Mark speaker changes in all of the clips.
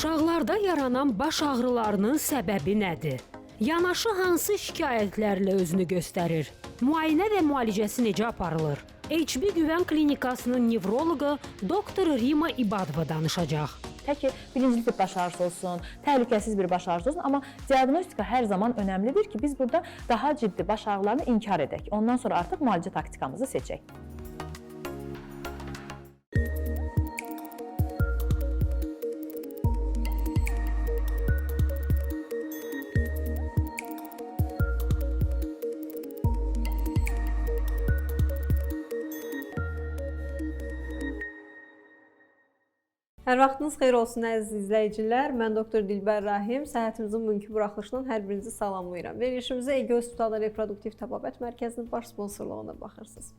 Speaker 1: Uşaqlarda yaranan baş ağrılarının səbəbi nədir? Yanaşı hansı şikayətlərlə özünü göstərir? Müayinə və müalicəsi necə aparılır? HB Güvən Klinikasının nevroloqu doktor Rima İbadova danışacaq.
Speaker 2: Tək ki, birinci tip baş ağrısı olsun, təhlükəsiz bir baş ağrısı olsun, amma diaqnostika hər zaman önəmlidir ki, biz burada daha ciddi baş ağrılarını inkar edək. Ondan sonra artıq müalicə taktikamızı seçək.
Speaker 3: Hər vaxtınız xeyir olsun əziz izləyicilər. Mən doktor Dilbər Rahim. Səhhətimizin bugünkü buraxılışından hər birinizi salamlayıram. Verilişimizə Ege Hospitalda Reproduktiv Təbabət Mərkəzinin baş sponsorluğuna baxırsınız.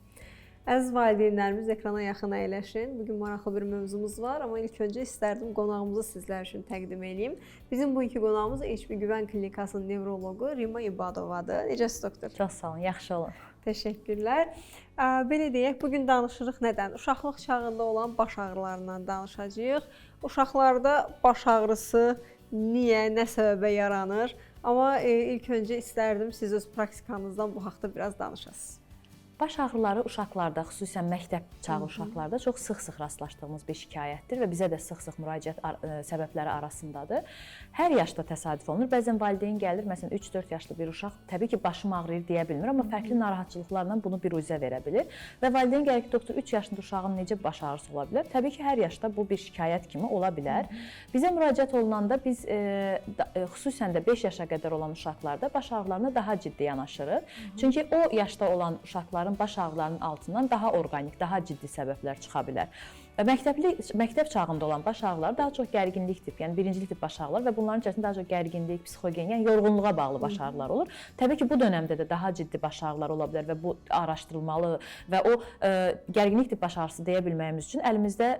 Speaker 3: Əziz valideynlərimiz, ekrana yaxın əyləşin. Bugün maraqlı bir mövzumuz var, amma ilk öncə istərdim qonağımızı sizlər üçün təqdim edeyim. Bizim bugünkü qonağımız HB Güvən Klinikasının nevroloqu Rima İbadovadır. Necəsiz doktor?
Speaker 2: Çox sağ olun, yaxşı olun.
Speaker 3: Təşəkkürlər. Belə deyək, bugün danışırıq nədən? Uşaqlıq çağında olan baş ağrılarından danışacağıq. Uşaqlarda baş ağrısı niyə, nə səbəbə yaranır? Amma ilk öncə istərdim siz öz praktikanızdan bu haqda biraz danışasınız.
Speaker 2: Baş ağrıları uşaqlarda, xüsusən məktəb çağı uşaqlarda çox sıx-sıx rastlaşdığımız bir şikayətdir və bizə də sıx-sıx müraciət səbəbləri arasındadır. Hər yaşda təsadüf olunur. Bəzən valideyn gəlir, məsələn 3-4 yaşlı bir uşaq təbii ki, başım ağrıyır deyə bilmir, amma fərqli narahatçılıqlarla bunu biruzə verə bilir. Və valideyn gəlir ki, doktor 3 yaşında uşağın necə baş ağrısı ola bilər? Təbii ki, hər yaşda bu bir şikayət kimi ola bilər. Bizə müraciət olunanda biz xüsusən də 5 yaşa qədər olan uşaqlarda baş ağrılarına daha ciddi yanaşırıq. Çünki o yaşda olan uşaqlar baş ağrılarının altından daha orqanik, daha ciddi səbəblər çıxa bilər. Məktəb çağında olan baş ağrıları daha çox gərginlik tip, yəni birinci tip baş ağrılar və bunların içərisində daha çox gərginlik, psixogen, yəni yorğunluğa bağlı baş ağrıları olur. Təbii ki, bu dönəmdə də daha ciddi baş ağrıları ola bilər və bu araşdırılmalı və o gərginlik tip baş ağrısı deyə bilməyimiz üçün əlimizdə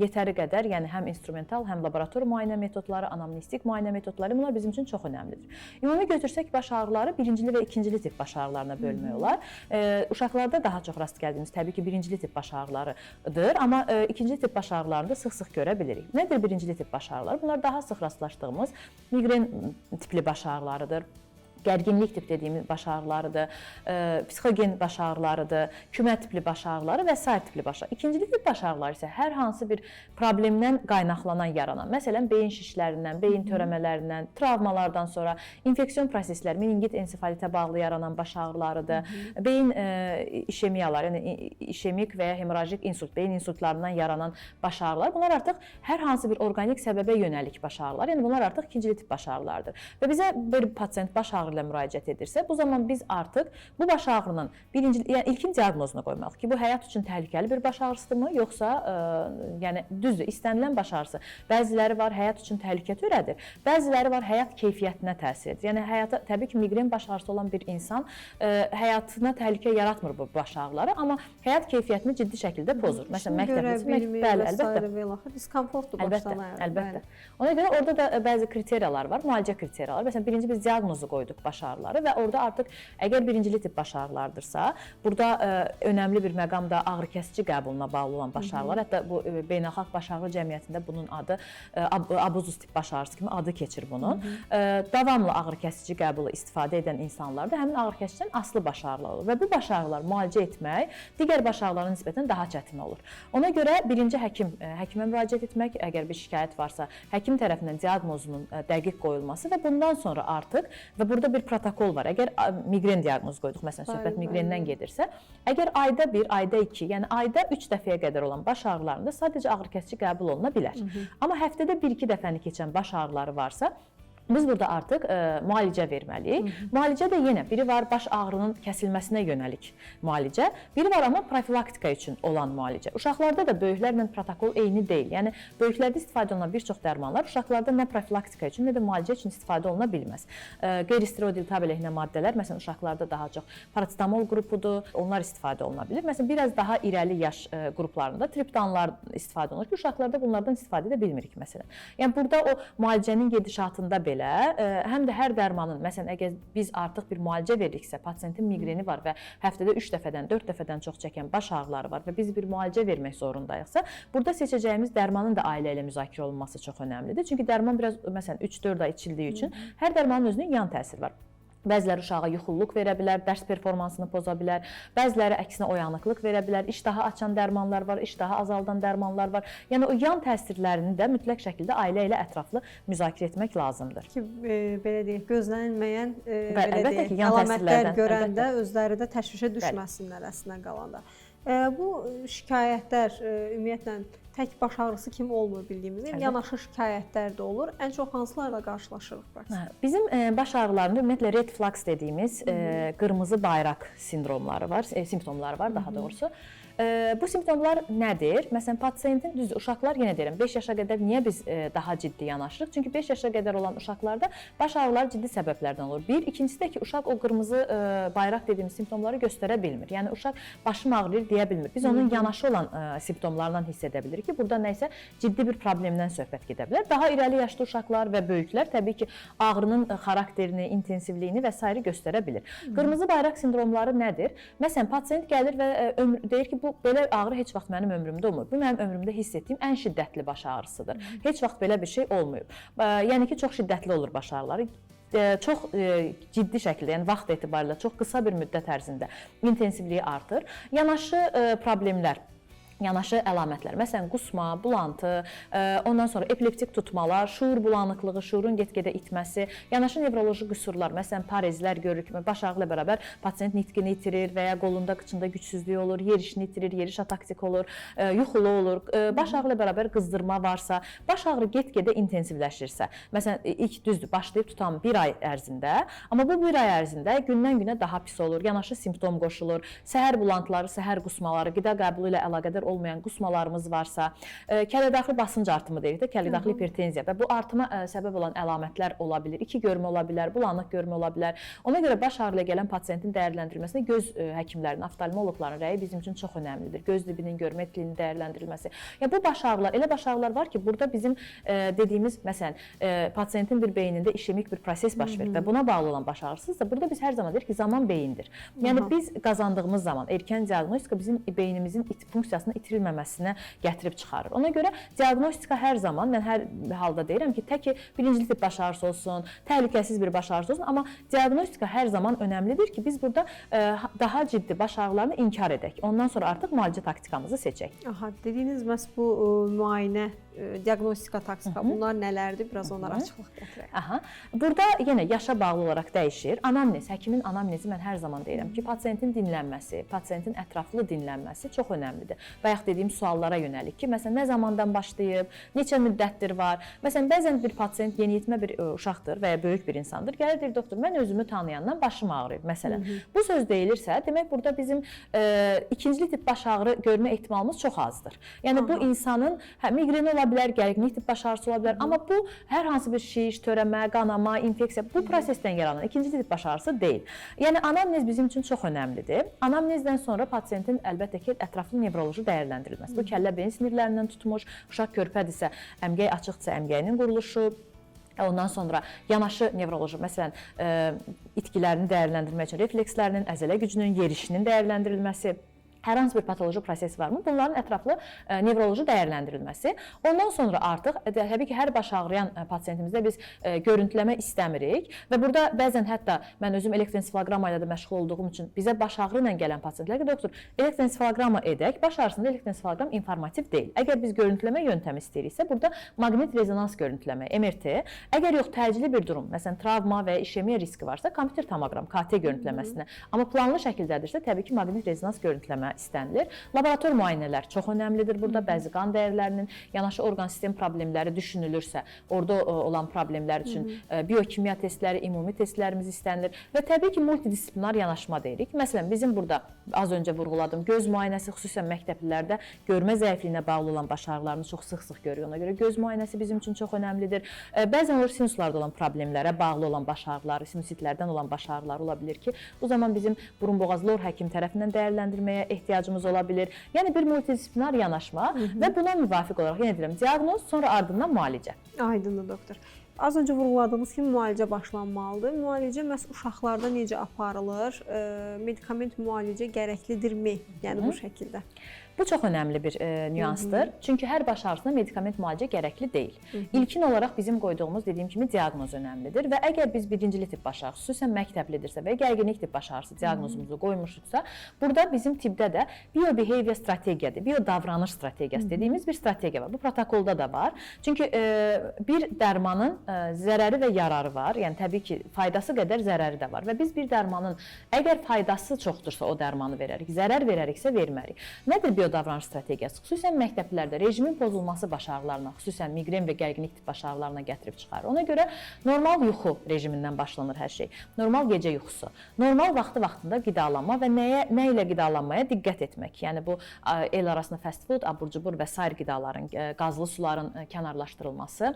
Speaker 2: yetəri qədər, yəni həm instrumental, həm laborator müayinə metodları, anamnestik müayinə metodları bunlar bizim üçün çox önəmlidir. Ümumi götürsək baş ağrıları birincili və ikincili tip baş ağrılarına bölmək olar. Uşaqlarda daha çox rast gəldiyimiz təbii ki, birincili tip baş ağrılarıdır, amma ikinci tip baş ağrılarını da sıx-sıx görə bilirik. Nədir birinci tip baş ağrıları? Bunlar daha sıx rastlaşdığımız miqren tipli baş ağrılarıdır. Gərginlik tip dediyimiz baş ağrılarıdır, psixogen baş ağrılarıdır, kümə tipli baş ağrıları və sair tipli baş ağrıları. İkinci tip baş ağrıları isə hər hansı bir problemdən qaynaqlanan, yaranan, məsələn, beyin şişlərindən, beyin törəmələrindən, travmalardan sonra infeksiyon proseslər, meningit ensefalitə bağlı yaranan baş ağrılarıdır, beyin işemiyaları, yəni işemik və ya hemorajik insult, beyin insultlarından yaranan baş ağrılar. Bunlar artıq hər hansı bir orqanik səbəbə yönəlik baş ağrılar, yəni bunlar artıq ikinci tip baş ağrılardır. Və bizə bir pasient baş ağrı ilə müraciət edirsə, bu zaman biz artıq bu baş ağrının yəni ilkin diaqnozunu qoymalıyıq ki, bu həyat üçün təhlükəli bir baş ağrısıdırmı, yoxsa yəni düzdür, istənilən baş ağrısı. Bəziləri var həyat üçün təhlükə törədir, bəziləri var həyat keyfiyyətinə təsir edir. Yəni həyata təbii ki, miqren baş ağrısı olan bir insan həyatına təhlükə yaratmır bu baş ağrıları, amma həyat keyfiyyətini ciddi şəkildə pozur. Məsələn, məktəbdə, bəli, əlbəttə.
Speaker 3: Diskomfortdur başdan ayağa.
Speaker 2: Əlbəttə. Ona görə orada da bəzi kriteriyalar var, müalicə kriteriyaları. Məsələn, birinci biz diaqnozu qoyduq baş ağrıları və orada artıq əgər birincili tip baş ağrılardırsa, burada önəmli bir məqamda ağrı kəsici qəbuluna bağlı olan baş ağrılar, hətta bu beynəlxalq baş ağrı cəmiyyətində bunun adı abuzus tip baş ağrısı kimi adı keçir bunun. Davamlı ağrı kəsici qəbulu istifadə edən insanlarda həmin ağrı kəsicidən asılı baş ağrılar olur və bu baş ağrılar müalicə etmək digər baş ağrılarına nisbətən daha çətin olur. Ona görə birinci həkimə müraciət etmək, əgər bir şikayət varsa, həkim tərəfindən diaqnozunun dəqiq qoyulması və bundan sonra artıq və burada bir protokol var. Əgər miqren diaqnozu qoyduq, məsələn, söhbət miqrendən gedirsə, əgər ayda 1, ayda 2, yəni ayda 3 dəfəyə qədər olan baş ağrılarında sadəcə ağrı kəsici qəbul oluna bilər. Amma həftədə 1-2 dəfəni keçən baş ağrıları varsa, biz burada artıq müalicə verməliyik. Müalicə də yenə biri var baş ağrının kəsilməsinə yönəlik müalicə, biri var amma profilaktika üçün olan müalicə. Uşaqlarda da böyüklərlə protokol eyni deyil. Yəni böyüklərdə istifadə olunan bir çox dərmanlar uşaqlarda nə profilaktika üçün, nə də müalicə üçün istifadə oluna bilməz. Qeyri-steroidal tab əleyhinə maddələr, məsələn, uşaqlarda daha çox parasetamol qrupudur, onlar istifadə oluna bilir. Məsələn, biraz daha irəli yaş qruplarında triptanlar istifadə olunur ki, uşaqlarda bunlardan istifadə edə bilmirik məsələn. Yəni burada o müalicənin gedişatında belə belə həm də hər dərmanın, məsələn, əgər biz artıq bir müalicə veririksə, pasiyentin miqreni var və həftədə 3 dəfədən, 4 dəfədən çox çəkən baş ağrıları var və biz bir müalicə vermək zorundayıqsa, burada seçəcəyimiz dərmanın da ailə ilə müzakirə olunması çox önəmlidir. Çünki dərman biraz, məsələn, 3-4 ay içildiyi üçün hər dərmanın özünün yan təsiri var. Bəziləri uşağa yuxululuq verə bilər, dərs performansını poza bilər, bəziləri əksinə oyanıqlıq verə bilər, iştahı açan dərmanlar var, iştahı azaldan dərmanlar var. Yəni o yan təsirlərini də mütləq şəkildə ailə ilə ətraflı müzakirə etmək lazımdır.
Speaker 3: Ki belə deyək, gözlənilməyən
Speaker 2: Əlbəttə ki, yan
Speaker 3: əlamətlər
Speaker 2: təsirlərdən
Speaker 3: görəndə özləri də təşvişə düşməsinlər əslində qalanda. Bu şikayətlər ümumiyyətlə tək baş ağrısı kimi olmur bildiyimiz kimi, yanaşı şikayətlər də olur. Ən çox hansılarla qarşılaşırıq bəs?
Speaker 2: Bizim baş ağrılarında ümumiyyətlə red flags dediyimiz qırmızı bayraq sindromları var, simptomları var daha doğrusu. Bu simptomlar nədir? Məsələn, pasiyentin, düzdür, uşaqlar, yenə deyirəm, 5 yaşa qədər niyə biz daha ciddi yanaşırıq? Çünki 5 yaşa qədər olan uşaqlarda baş ağrıları ciddi səbəblərdən olur. Bir, ikincisi də ki, uşaq o qırmızı bayraq dediyimiz simptomları göstərə bilmir. Yəni, uşaq başım ağrıyır deyə bilmir. Biz onun yanaşı olan simptomlarından hiss edə bilirik ki, burada nəsə ciddi bir problemdən söhbət gedə bilər. Daha irəli yaşlı uşaqlar və böyüklər təbii ki, ağrının xarakterini, intensivliyini və s. göstərə bilir. Qırmızı bayraq sindromları nədir? Məsələn, pasiyent gəlir və deyir ki, belə ağrı heç vaxt mənim ömrümdə olmur. Bu mənim ömrümdə hiss etdiyim ən şiddətli baş ağrısıdır. Heç vaxt belə bir şey olmayıb. Yəni ki, çox şiddətli olur baş ağrıları. Çox ciddi şəkildə, yəni vaxt etibarilə çox qısa bir müddət ərzində intensivliyi artır. Yanaşı problemlər, yanaşı əlamətlər, məsələn, qusma, bulantı, ondan sonra epileptik tutmalar, şuur bulanıqlığı, şuurun get-gedə itməsi, yanaşı nevroloji qüsurlar, məsələn, parezlər görürük, baş ağrı ilə bərabər pasiyent nitqini itirir və ya qolunda, qıçında gücsüzlük olur, yerişini itirir, yeriş ataktik olur, yuxulu olur, baş ağrı ilə bərabər qızdırma varsa, baş ağrı get-gedə intensivləşirsə, məsələn, ilk düzdür, başlayıb tutan bir ay ərzində, amma bu bir ay ərzində gündən-günə daha pis olur, yanaşı simptom qoşulur, səhər bulantıları, səhər qusmaları, qida qəbulu ilə əlaqədar olmayan qusmalarımız varsa, kəllədaxili basınc artımı deyirik də, kəllədaxili hipertenziya və bu artıma səbəb olan əlamətlər ola bilər, iki görmə ola bilər, bulanıq görmə ola bilər. Ona görə baş ağrı ilə gələn pasiyentin dəyərləndirilməsində göz həkimlərinin, oftalmoloqların rəyi bizim üçün çox önəmlidir. Göz dibinin görmə etkiliyinin dəyərləndirilməsi. Ya bu baş ağrılar, elə baş ağrılar var ki, burada bizim dediyimiz, məsələn, pasiyentin bir beynində işemik bir proses baş verir və buna bağlı olan baş ağrısızsa, burada biz hər zaman deyirik ki, zaman beyindir. Yəni biz qazandığımız zaman erkən diaqnostika bizim beynimizin funksiyasını itirilməməsinə gətirib çıxarır. Ona görə diaqnostika hər zaman, mən hər halda deyirəm ki, tək ki birinci tip baş ağrısı olsun, təhlükəsiz bir baş ağrısı olsun, amma diaqnostika hər zaman önəmlidir ki, biz burada daha ciddi baş ağrılarını inkar edək. Ondan sonra artıq müalicə taktikamızı seçək.
Speaker 3: Aha, dediyiniz məhz bu müayinə, diaqnostika taktika, bunlar nələrdir? Biraz onlara açıqlıq gətirək.
Speaker 2: Aha. Burada yenə yaşa bağlı olaraq dəyişir. Anamnez, həkimin anamnezi mən hər zaman deyirəm ki, pasiyentin dinlənməsi, pasiyentin ətraflı dinlənməsi çox önəmlidir. Bayaq dediyim suallara yönəlik ki, məsələn, nə zamandan başlayıb, neçə müddətdir var. Məsələn, bəzən bir pasiyent yeniyetmə bir uşaqdır və ya böyük bir insandır. Gəlir deyir, doktor, mən özümü tanıyandan başım ağrıyır, məsələn. Bu söz deyilirsə, demək burada bizim ikinci tip baş ağrı görmə ehtimalımız çox azdır. Yəni bu insanın miqreni ola bilər, gərginlik tip baş ağrısı ola bilər, amma bu hər hansı bir şiş, törəmə, qanama, infeksiya bu prosesdən yaranan ikinci tip baş ağrısı deyil. Yəni anamnez bizim üçün çox önəmlidir. Anamnezdən sonra pasiyentin əlbəttə ki, ətraflı nevroloji dəyərləndirilməsi. Bu kəllə beyin sinirlərindən tutmuş, uşaq körpədirsə, əmgəy açıqdırsa, əmgəyinin quruluşu, ondan sonra yanaşı nevroloji, məsələn, itkilərini dəyərləndirmək üçün reflekslərinin, əzələ gücünün, yerişinin dəyərləndirilməsi, hər hansı bir patoloji proses varmı? Bunların ətraflı nevroloji dəyərləndirilməsi. Ondan sonra artıq, təbii ki, hər baş ağrıyan pasiyentimizdə biz görüntüləmə istəmirik və burada bəzən hətta mən özüm elektroensefalogramma ilə də məşğul olduğum üçün bizə baş ağrı ilə gələn pasiyentlər ki, doktor, elektroensefalogramma edək, baş ağrısında elektroensefalogram informativ deyil. Əgər biz görüntüləmə yöntəmi istəyiriksə, burada maqnit rezonans görüntüləmə, MRT, əgər yox təcili bir durum, məsələn, travma və ya işemiya riski varsa, kompüter tomoqram, KT görüntüləməsinə, amma planlı şəkildədirsə, təbii ki, maqnit rezonans görüntüləmə istənilir. Laborator müayinələr çox önəmlidir. Burada bəzi qan dəyərlərinin, yanaşı orqan sistem problemləri düşünülürsə, orada olan problemlər üçün biokimya testləri, ümumi testlərimiz istənilir və təbii ki, multidisiplinar yanaşma deyirik. Məsələn, bizim burada az öncə vurğuladım, göz müayinəsi xüsusən məktəblilərdə görmə zəifliyinə bağlı olan baş ağrılarını çox sıx-sıx görürük. Ona görə göz müayinəsi bizim üçün çox önəmlidir. Bəzən olur sinuslarda olan problemlərə bağlı olan baş ağrıları, sinusitlərdən olan baş ağrıları ola bilər ki, bu zaman bizim burun-boğaz lor həkim tərəfindən dəyərləndirməyə ehtiyac ehtiyacımız ola bilər. Yəni bir multidisiplinar yanaşma və buna müvafiq olaraq yenə deyirəm, diaqnoz, sonra ardından müalicə.
Speaker 3: Aydındır doktor. Az öncə vurğuladığımız kimi müalicə başlanmalıdır. Müalicə məhz uşaqlarda necə aparılır? Medikament müalicə gərəklidirmi? Yəni bu şəkildə.
Speaker 2: Bu çox önəmli bir nüansdır. Çünki hər baş ağrısına medikament müalicə gərəkli deyil. İlkin olaraq bizim qoyduğumuz, dediyim kimi, diaqnoz önəmlidir və əgər biz birincili tip baş ağrısı, xüsusən məktəblidirsə və gərginlik tip baş ağrısı diaqnozumuzu qoymuşuqsa, burada bizim tibdə də bio-behavior strategiyadır, bio-davranış strategiyası dediyimiz bir strategiya var. Bu protokolda da var. Çünki bir dərmanın zərəri və yararı var. Yəni təbii ki, faydası qədər zərəri də var və biz bir dərmanın əgər faydası çoxdursa o dərmanı verərik, zərər verəriksə vermərik. Nədir bio-davranış strategiyası? Xüsusən məktəblilərdə rejimin pozulması baş ağrılarına, xüsusən miqren və gərginlik tip baş ağrılarına gətirib çıxarır. Ona görə normal yuxu rejimindən başlanır hər şey. Normal gecə yuxusu, normal vaxtı-vaxtında qidalanma və nə ilə qidalanmaya diqqət etmək. Yəni bu el arasında fast food, abur-cubur və sair qidaların, qazlı suların kənarlaşdırılması.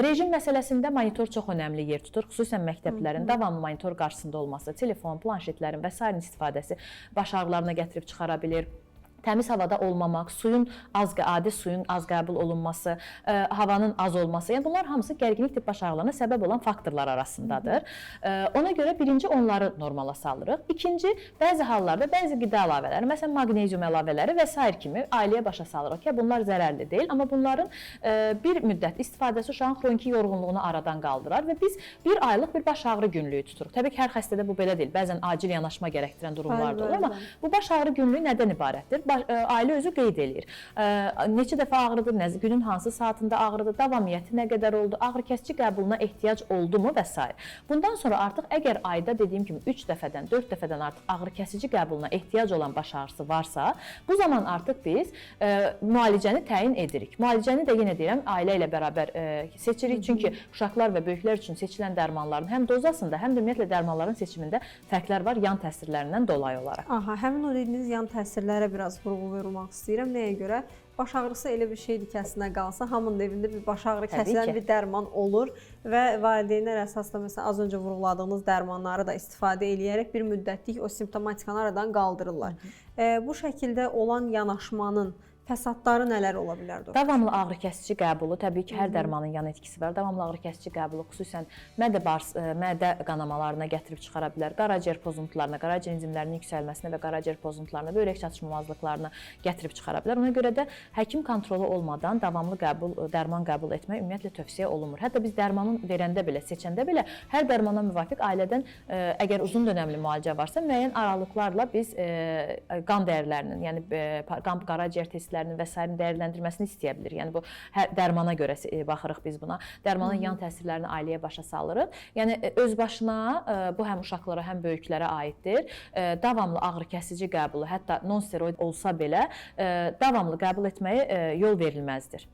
Speaker 2: Rejim məsələsində monitor çox önəmli yer tutur. Xüsusən məktəblilərin davamlı monitor qarşısında olması, telefon, planşetlərin və sair istifadəsi baş ağrılarına gətirib çıxara bilər. Təmiz havada olmamaq, adi suyun az qəbul olunması, havanın az olması, yəni bunlar hamısı gərginlik tip baş ağrılarına səbəb olan faktorlar arasındadır. Ona görə birinci onları normala salırıq. İkinci, bəzi hallarda bəzi qida əlavələri, məsələn maqnezium əlavələri və sair kimi ailəyə başa salırıq ki, bunlar zərərli deyil, amma bunların bir müddət istifadəsi uşağın xroniki yorğunluğunu aradan qaldırar və biz bir aylıq bir baş ağrı günlüyü tuturuq. Təbii ki, hər xəstədə bu belə deyil. Bəzən acil yanaşma gərəkdirən durumlar da olur, amma bu baş ağrı günlüyü nədən ibarətdir? Ailə özü qeyd eləyir. Neçə dəfə ağrıdır, günün hansı saatında ağrıdır, davamiyyəti nə qədər oldu, ağrı-kəsici qəbuluna ehtiyac oldu mu və s. Bundan sonra artıq əgər ayda dediyim kimi 3 dəfədən, 4 dəfədən artıq ağrı-kəsici qəbuluna ehtiyac olan baş ağrısı varsa, bu zaman artıq biz müalicəni təyin edirik. Müalicəni də yenə deyirəm, ailə ilə bərabər seçirik. Çünki uşaqlar və böyüklər üçün seçilən dərmanların həm dozasında, həm də ümumiyyətlə dərmanların seçimində fərqlər var yan təsirlərindən dolayı olaraq.
Speaker 3: Həmin o dediyiniz yan təsirlərə biraz vurğu vermək istəyirəm. Nəyə görə? Baş ağrısı elə bir şeydir ki, əslində qalsa, hamının evində bir baş ağrı kəsilən bir dərman olur və valideynlər əsasında məsələn az öncə vurğuladığınız dərmanları da istifadə edərək bir müddətlik o simptomatikanı aradan qaldırırlar. Bu şəkildə olan yanaşmanın fəsadları nələr ola bilər?
Speaker 2: Davamlı ağrı-kəsici qəbulu, təbii ki, hər dərmanın yan etkisi var. Davamlı ağrı-kəsici qəbulu xüsusən mədə qanamalarına gətirib çıxara bilər, qaraciyər pozuntularına, qaraciyər enzimlərinin yüksəlməsinə və qaraciyər pozuntularına, böbrək çatışmamazlıqlarına gətirib çıxara bilər. Ona görə də həkim kontrolu olmadan davamlı dərman qəbul etmək ümumiyyətlə tövsiyə olunmur. Hətta biz dərmanın verəndə belə, seçəndə belə hər dərmana müvafiq ailədən əgər uzun dönəmli müalicə varsa, müəyyən aralıqlarla biz qan dəyərlərinin, yəni qaraciyər testlərinin və s. dəyərləndirməsini istəyə bilir. Yəni bu hər dərmana görə baxırıq biz buna. Dərmanın yan təsirlərini ailəyə başa salırıq. Yəni öz başına bu həm uşaqlara, həm böyüklərə aiddir. Davamlı ağrı-kəsici qəbulu, hətta non-steroid olsa belə davamlı qəbul etməyə yol verilməzdir.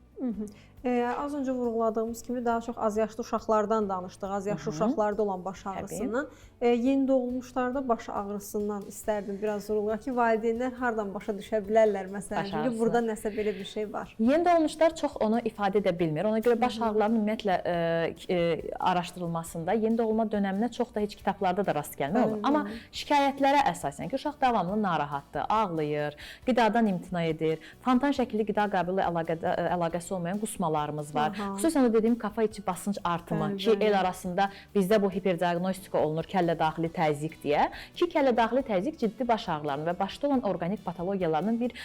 Speaker 3: Az öncə vurğuladığımız kimi daha çox az yaşlı uşaqlardan danışdıq. Az yaşlı uşaqlarda olan baş ağrısından. Yeni doğulmuşlarda baş ağrısından istərdim biraz vurğulayaq ki, valideynlər hardan başa düşə bilərlər məsələn? Çünki burada nəsə belə bir şey var.
Speaker 2: Yeni doğulmuşlar çox onu ifadə edə bilmir. Ona görə baş ağrılarının ümumiyyətlə araşdırılmasında yeni doğulma dönəminə çox da heç kitablarda da rast gəlmir olur. Amma şikayətlərə əsasən ki, uşaq davamlı narahatdır, ağlayır, qidadan imtina edir, fontan şəkilli qida qəbulu əlaqəsi olmayan qusmalarımız var. Xüsusən o dediyim kafa içi basınc artımı ki, el arasında bizdə bu hiperdiaqnostika olunur, kəllə-daxili təzyiq deyə ki, kəllə-daxili təzyiq ciddi baş ağrılarının və başda olan orqanik patologiyalarının bir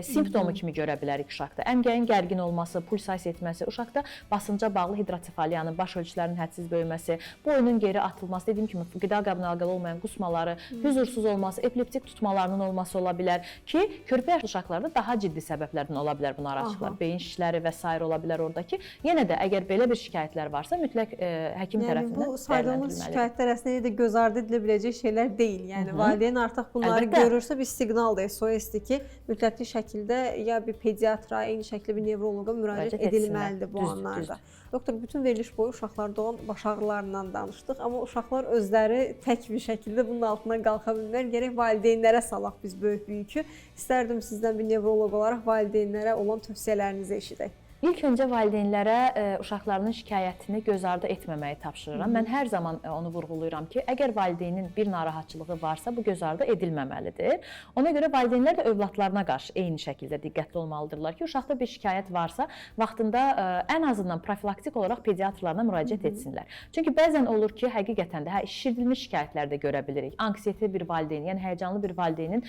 Speaker 2: simptomu kimi görə bilərik uşaqda. Əmgəyin gərgin olması, pulsasiya etməsi, uşaqda basınca bağlı hidrotsefaliyanın, baş ölçülərinin hədsiz böyüməsi, boynun geri atılması, dediyim kimi qida qəbuluna əlaqəli olmayan qusmaları, huzursuz olması, epileptik tutmalarının olması ola bilər ki, körpə yaşlı uşaqlarda daha ciddi səbəblərdən ola bilər bunlar açıqlar. Beyin şişləri və s. ola bilər oradakı. Yenə də əgər belə bir şikayətlər varsa, mütləq həkim tərəfindən
Speaker 3: dəyərləndirilməlidir. Bu saydığımız şikayətlər əslində göz ardı edilə biləcək şeylər deyil. Yəni valideyn artıq bunları görürsə bir siqnaldır, SOS-dir ki, mütləqli şəkildə ya bir pediatra, eyni şəkildə bir nevroloqa müraciət edilməlidir bu anlarda. Doktor, bütün veriliş boyu uşaqlarda olan baş ağrılarından danışdıq, amma uşaqlar özləri tək bir şəkildə bunun altından qalxa bilmirlər. Gərək valideynlərə salaq biz böyük yükü. İstərdim sizdən bir nevroloq olaraq valideynlərə olan tövsiyələrinizi eşidək.
Speaker 2: İlk öncə valideynlərə uşaqlarının şikayətini göz ardı etməməyi tapşırıram. Mən hər zaman onu vurğulayıram ki, əgər valideynin bir narahatçılığı varsa, bu göz ardı edilməməlidir. Ona görə valideynlər də övladlarına qarşı eyni şəkildə diqqətli olmalıdırlar ki, uşaqda bir şikayət varsa, vaxtında ən azından profilaktik olaraq pediatrlarına müraciət etsinlər. Çünki bəzən olur ki, həqiqətən də şişirdilmiş şikayətlər də görə bilirik. Anksiyetli bir valideyn, yəni həyəcanlı bir valideynin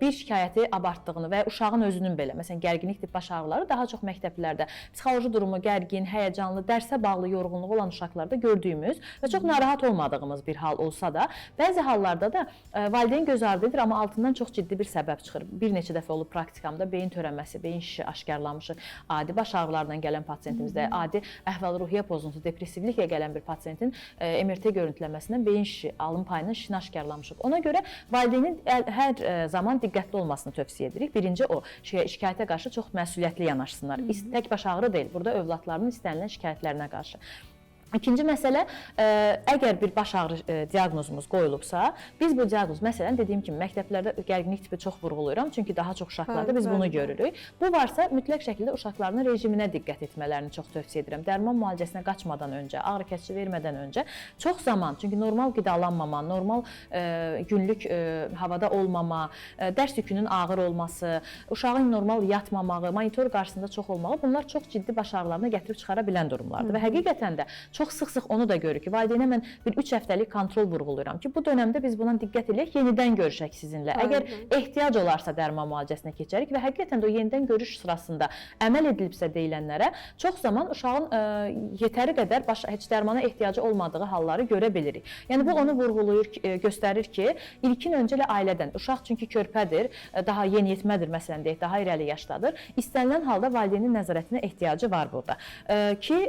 Speaker 2: bir şikayəti abartdığını və uşağın özünün belə, məsələn, gərginlik tip baş ağrıları daha çox məktəblərdə psixoloji durumu gərgin, həyəcanlı, dərsə bağlı yorğunluğu olan uşaqlarda gördüyümüz və çox narahat olmadığımız bir hal olsa da, bəzi hallarda da valideyn göz ardı edir, amma altından çox ciddi bir səbəb çıxır. Bir neçə dəfə olub praktikamda beyin törəməsi, beyin şişi aşkarlanmışı, adi baş ağrılarından gələn pasientimizdə, adi əhval-ruhiyyə pozuntusu, depressivliklə gələn bir pasientin MRT görüntüləməsindən beyin şişi, alın payının şişini aşkarlanmışıq. Ona görə valideynin hər zaman diqqətli olmasını tövsiyə edirik. Birinci o, şikayətə qarşı çox məsuliyyətli yanaşsınlar. Tək baş ağrı deyil, burada övladlarının istənilən şikayətlərinə qarşı. İkinci məsələ, əgər bir baş ağrı diaqnozumuz qoyulubsa, biz bu diaqnoz, məsələn, dediyim kimi, məktəblərdə gərginlik tipi çox vurğulayıram, çünki daha çox uşaqlarda biz bunu görürük. Bu varsa, mütləq şəkildə uşaqlarının rejiminə diqqət etmələrini çox tövsiyə edirəm. Dərman müalicəsinə qaçmadan öncə, ağrı kəsici vermədən öncə çox zaman, çünki normal qidalanmama, normal günlük havada olmama, dərs yükünün ağır olması, uşağın normal yatmamağı, monitor qarşısında çox olmağı, bunlar çox ciddi baş ağrılarına gətirib çıxara bilən durumlardır. Və həqiqətən də çox sıx-sıx onu da görürük ki, valideynə mən bir 3 həftəlik kontrol vurğulayıram ki, bu dönəmdə biz buna diqqət edək, yenidən görüşək sizinlə. Əgər ehtiyac olarsa dərman müalicəsinə keçərik və həqiqətən də o yenidən görüş sırasında əməl edilibsə deyilənlərə çox zaman uşağın yetəri qədər heç dərmana ehtiyacı olmadığı halları görə bilirik. Yəni bu onu vurğulayır, göstərir ki, ilkin öncə ailədən, uşaq çünki körpədir, daha yeniyetmədir məsələn deyək, daha irəli yaşdadır. İstənilən halda valideynin nəzarətinə ehtiyacı var burada. Ki,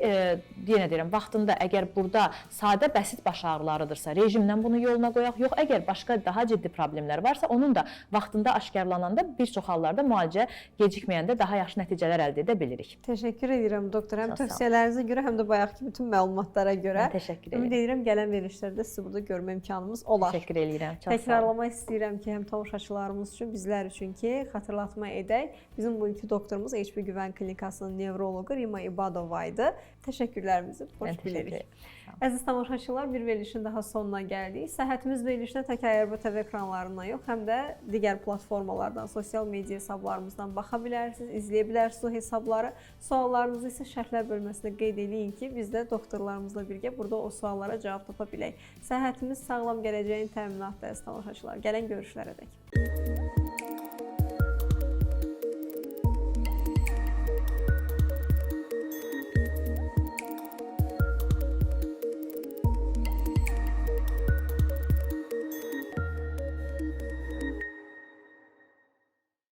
Speaker 2: yenə deyirəm, vaxtında əgər burada sadə bəsit baş ağrılarıdırsa, rejimdən bunu yoluna qoyaq, yox, əgər başqa daha ciddi problemlər varsa, onun da vaxtında aşkarlananda bir çox hallarda müalicə gecikməyəndə daha yaxşı nəticələr əldə edə bilirik.
Speaker 3: Təşəkkür edirəm doktor, həm tövsiyələrinizə görə, həm də bayaqki bütün məlumatlara görə.
Speaker 2: Mən təşəkkür edirəm.
Speaker 3: Ümid edirəm gələn verilişlərdə sizi burada görmə imkanımız olar.
Speaker 2: Təşəkkür edirəm.
Speaker 3: Təkrarlamaq istəyirəm ki, həm tamaşaçılarımız üçün, bizlər üçün ki, xatırlatma edək. Bizim bugünkü doktorumuz HP Güvən Klinikasının nevroloqu Rima İbadova idi. Təşəkkürlərimizi xoş bilirik. Əziz tamaşaçılar, bir verilişin daha sonuna gəldik. Səhhətimiz verilişinə tək ARB TV ekranlarından yox, həm də digər platformalardan, sosial media hesablarımızdan baxa bilərsiniz, izləyə bilərsiniz o hesabları. Suallarınızı isə şərhlər bölməsində qeyd edin ki, biz də doktorlarımızla birgə burada o suallara cavab tapa bilək. Səhhətimiz sağlam gələcəyin təminatı, əziz tamaşaçılar. Gələn görüşlərə dək.